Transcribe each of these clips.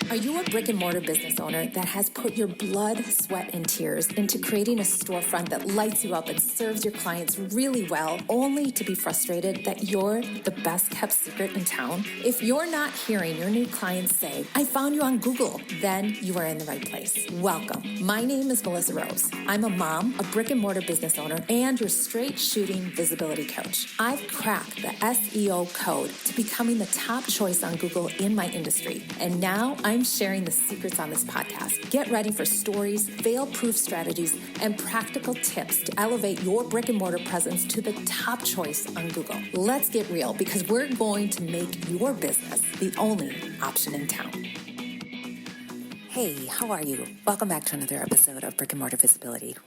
Are you a brick and mortar business owner that has put your blood, sweat, and tears into creating a storefront that lights you up and serves your clients really well, only to be frustrated that you're the best kept secret in town? If you're not hearing your new clients say, "I found you on Google," then you are in the right place. Welcome. My name is Melissa Rose. I'm a mom, a brick and mortar business owner, and your straight shooting visibility coach. I've cracked the SEO code to becoming the top choice on Google in my industry. And now I'm sharing the secrets on this podcast. Get ready for stories, fail-proof strategies, and practical tips to elevate your brick and mortar presence to the top choice on Google. Let's get real, because we're going to make your business the only option in town. Hey, how are you? Welcome back to another episode of Brick and Mortar Visibility.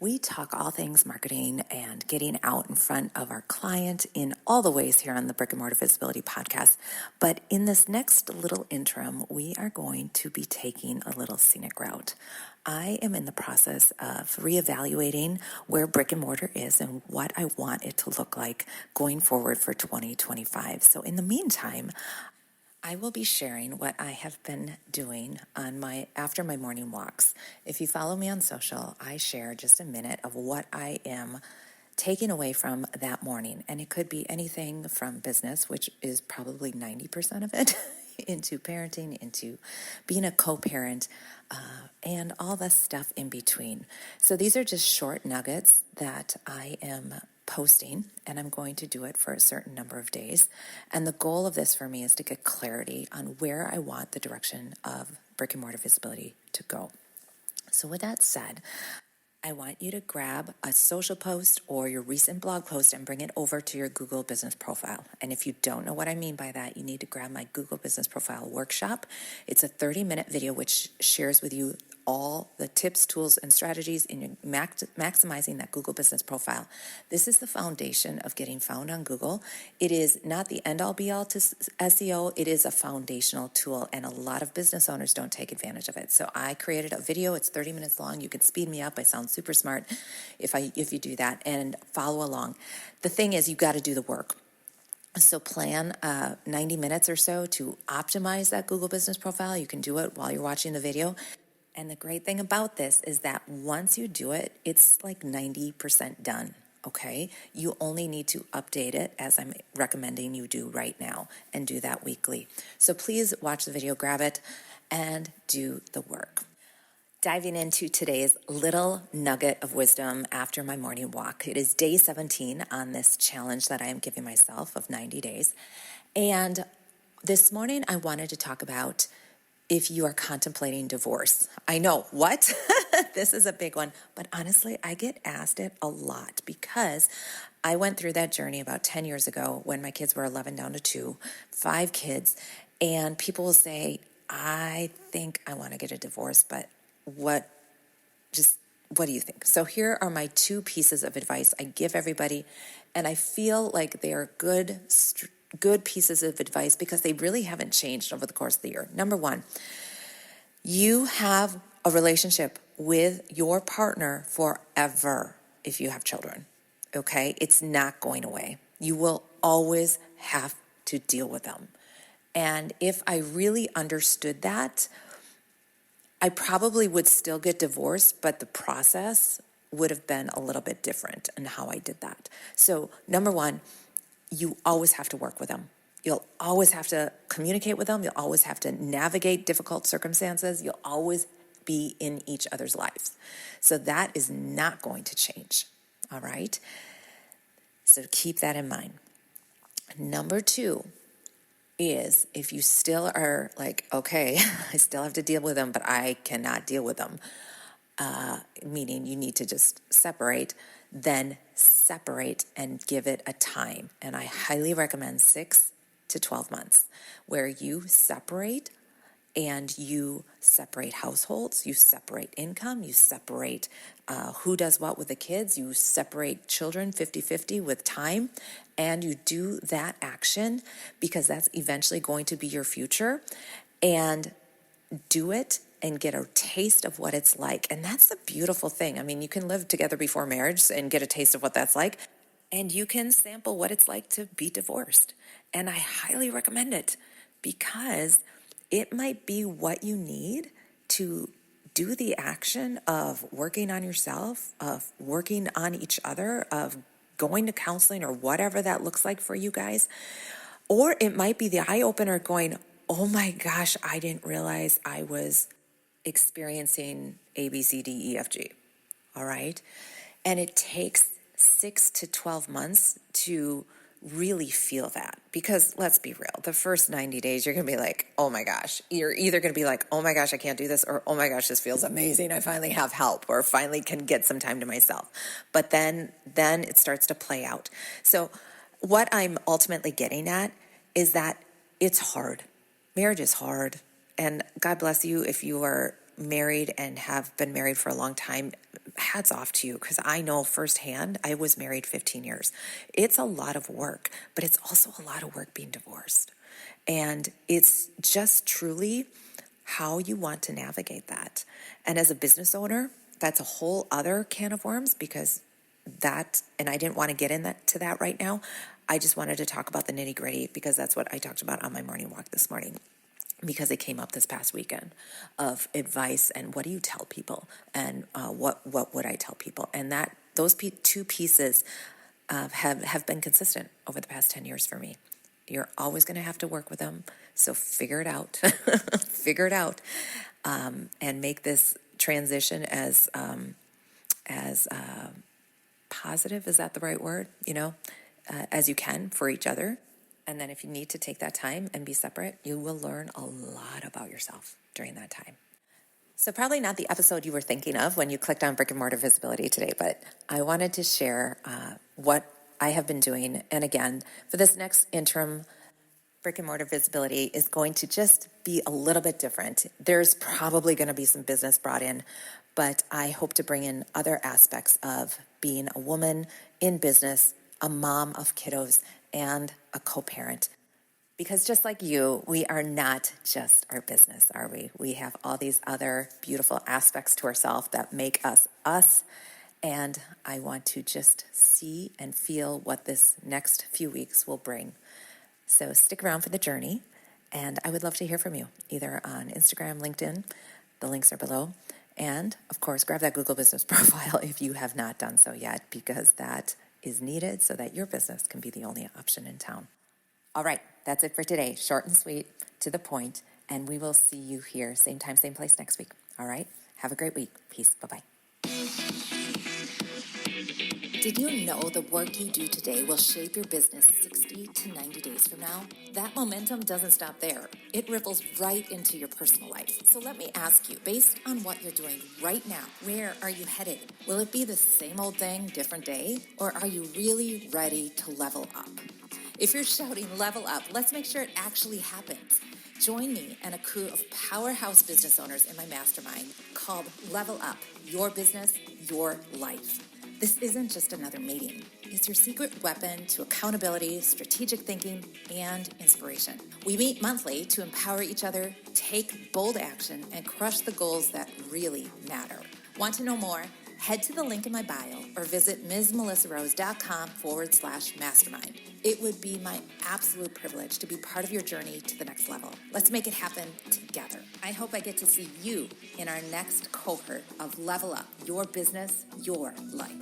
We talk all things marketing and getting out in front of our client in all the ways here on the Brick and Mortar Visibility podcast. But in this next little interim, we are going to be taking a little scenic route. I am in the process of reevaluating where brick and mortar is and what I want it to look like going forward for 2025. So in the meantime, I will be sharing what I have been doing after my morning walks. If you follow me on social, I share just a minute of what I am taking away from that morning. And it could be anything from business, which is probably 90% of it, into parenting, into being a co-parent, and all the stuff in between. So these are just short nuggets that I am posting, and I'm going to do it for a certain number of days. And the goal of this for me is to get clarity on where I want the direction of brick and mortar visibility to go. So with that said, I want you to grab a social post or your recent blog post and bring it over to your Google Business Profile. And if you don't know what I mean by that, you need to grab my Google Business Profile workshop. It's a 30-minute video which shares with you all the tips, tools, and strategies in maximizing that Google Business Profile. This is the foundation of getting found on Google. It is not the end-all be-all to SEO. It is a foundational tool, and a lot of business owners don't take advantage of it. So I created a video. It's 30 minutes long. You can speed me up. I sound super smart if you do that, and follow along. The thing is, you got to do the work. So plan 90 minutes or so to optimize that Google Business Profile. You can do it while you're watching the video. And the great thing about this is that once you do it, it's like 90% done, okay? You only need to update it, as I'm recommending you do right now, and do that weekly. So please watch the video, grab it, and do the work. Diving into today's little nugget of wisdom after my morning walk. It is day 17 on this challenge that I am giving myself of 90 days. And this morning I wanted to talk about if you are contemplating divorce. I know, what? This is a big one. But honestly, I get asked it a lot because I went through that journey about 10 years ago when my kids were 11 down to 2, 5 kids. And people will say, I think I want to get a divorce, but what do you think? So here are my 2 pieces of advice I give everybody. And I feel like they are good pieces of advice because they really haven't changed over the course of the year. Number 1, you have a relationship with your partner forever if you have children, okay? It's not going away. You will always have to deal with them. And if I really understood that, I probably would still get divorced, but the process would have been a little bit different in how I did that. So number 1, you always have to work with them. You'll always have to communicate with them. You'll always have to navigate difficult circumstances. You'll always be in each other's lives. So that is not going to change, all right? So keep that in mind. Number 2 is if you still are like, okay, I still have to deal with them, but I cannot deal with them, meaning you need to just separate, then separate and give it a time. And I highly recommend 6 to 12 months where you separate, and you separate households, you separate income, you separate who does what with the kids, you separate children 50-50 with time, and you do that action because that's eventually going to be your future, and do it and get a taste of what it's like. And that's the beautiful thing. I mean, you can live together before marriage and get a taste of what that's like, and you can sample what it's like to be divorced. And I highly recommend it because it might be what you need to do the action of working on yourself, of working on each other, of going to counseling or whatever that looks like for you guys. Or it might be the eye opener going, oh my gosh, I didn't realize I was experiencing A, B, C, D, E, F, G. All right. And it takes 6 to 12 months to really feel that, because let's be real, the first 90 days you're gonna be like, oh my gosh. You're either gonna be like, oh my gosh, I can't do this, or oh my gosh, this feels amazing, I finally have help, or finally can get some time to myself. But then it starts to play out. So what I'm ultimately getting at is that it's hard. Marriage is hard. And God bless you if you are married and have been married for a long time. Hats off to you, because I know firsthand, I was married 15 years. It's a lot of work, but it's also a lot of work being divorced. And it's just truly how you want to navigate that. And as a business owner, that's a whole other can of worms, because and I didn't want to get into that right now. I just wanted to talk about the nitty gritty, because that's what I talked about on my morning walk this morning, because it came up this past weekend of advice and what do you tell people, and what would I tell people, and that those two pieces have been consistent over the past 10 years for me. You're always going to have to work with them, so figure it out, figure it out, and make this transition as positive, is that the right word? As you can for each other. And then if you need to take that time and be separate, you will learn a lot about yourself during that time. So probably not the episode you were thinking of when you clicked on Brick and Mortar Visibility today, but I wanted to share what I have been doing. And again, for this next interim, Brick and Mortar Visibility is going to just be a little bit different. There's probably going to be some business brought in, but I hope to bring in other aspects of being a woman in business, a mom of kiddos, and a co-parent. Because just like you, we are not just our business, are we? We have all these other beautiful aspects to ourselves that make us us. And I want to just see and feel what this next few weeks will bring. So stick around for the journey, and I would love to hear from you, either on Instagram, LinkedIn. The links are below. And, of course, grab that Google Business profile if you have not done so yet, because that is needed so that your business can be the only option in town. All right, that's it for today. Short and sweet, to the point, and we will see you here, same time, same place next week. All right? Have a great week. Peace. Bye-bye. Did you know the work you do today will shape your business 60 to 90 days from now? That momentum doesn't stop there. It ripples right into your personal life. So let me ask you, based on what you're doing right now, where are you headed? Will it be the same old thing, different day? Or are you really ready to level up? If you're shouting level up, let's make sure it actually happens. Join me and a crew of powerhouse business owners in my mastermind called Level Up, Your Business, Your Life. This isn't just another meeting. It's your secret weapon to accountability, strategic thinking, and inspiration. We meet monthly to empower each other, take bold action, and crush the goals that really matter. Want to know more? Head to the link in my bio or visit msmelissarose.com/mastermind. It would be my absolute privilege to be part of your journey to the next level. Let's make it happen together. I hope I get to see you in our next cohort of Level Up, Your Business, Your Life.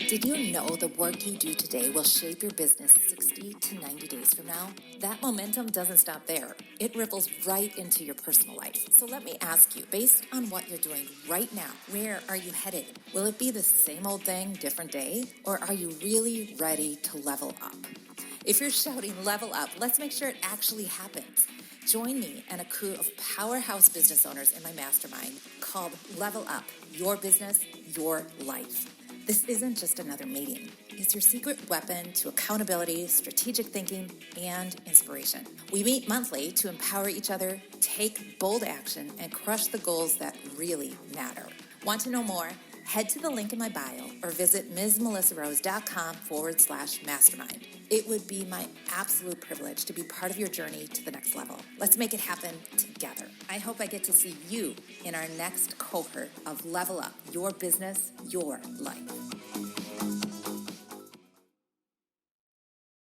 Did you know the work you do today will shape your business 60 to 90 days from now? That momentum doesn't stop there. It ripples right into your personal life. So let me ask you, based on what you're doing right now, where are you headed? Will it be the same old thing, different day? Or are you really ready to level up? If you're shouting level up, let's make sure it actually happens. Join me and a crew of powerhouse business owners in my mastermind called Level Up, Your Business, Your Life. This isn't just another meeting. It's your secret weapon to accountability, strategic thinking, and inspiration. We meet monthly to empower each other, take bold action, and crush the goals that really matter. Want to know more? Head to the link in my bio or visit msmelissarose.com/mastermind. It would be my absolute privilege to be part of your journey to the next level. Let's make it happen together. I hope I get to see you in our next cohort of Level Up, Your Business, Your Life.